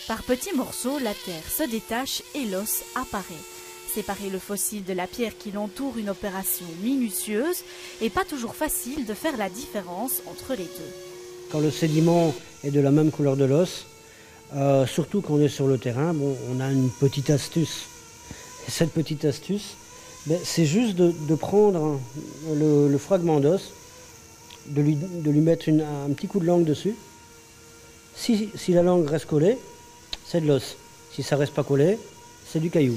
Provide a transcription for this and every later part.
Par petits morceaux, la terre se détache et l'os apparaît. Séparer le fossile de la pierre qui l'entoure, une opération minutieuse et pas toujours facile de faire la différence entre les deux. Quand le sédiment est de la même couleur de l'os, surtout quand on est sur le terrain, on a une petite astuce. Et cette petite astuce, c'est juste de prendre le fragment d'os, de lui mettre un petit coup de langue dessus. Si la langue reste collée, c'est de l'os. Si ça ne reste pas collé, c'est du caillou.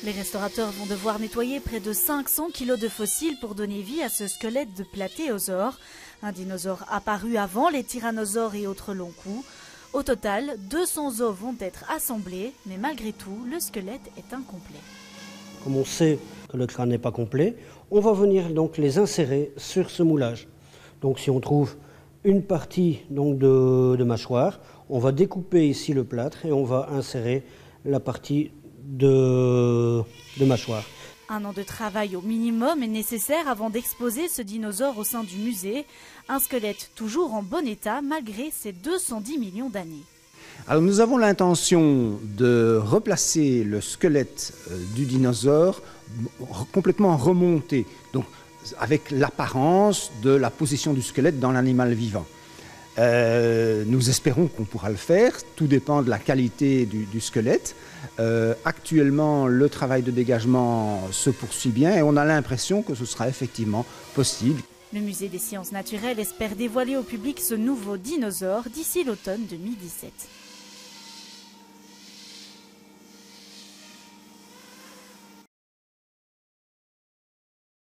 Les restaurateurs vont devoir nettoyer près de 500 kg de fossiles pour donner vie à ce squelette de platéosaure, un dinosaure apparu avant les tyrannosaures et autres longs coups. Au total, 200 os vont être assemblés, mais malgré tout, le squelette est incomplet. Comme on sait que le crâne n'est pas complet, on va venir donc les insérer sur ce moulage. Donc si on trouve une partie donc de mâchoire, on va découper ici le plâtre et on va insérer la partie de mâchoire. 1 an de travail au minimum est nécessaire avant d'exposer ce dinosaure au sein du musée. Un squelette toujours en bon état malgré ses 210 millions d'années. Alors nous avons l'intention de replacer le squelette du dinosaure complètement remonté, donc avec l'apparence de la position du squelette dans l'animal vivant. Nous espérons qu'on pourra le faire, tout dépend de la qualité du squelette. Actuellement, le travail de dégagement se poursuit bien et on a l'impression que ce sera effectivement possible. Le musée des sciences naturelles espère dévoiler au public ce nouveau dinosaure d'ici l'automne 2017.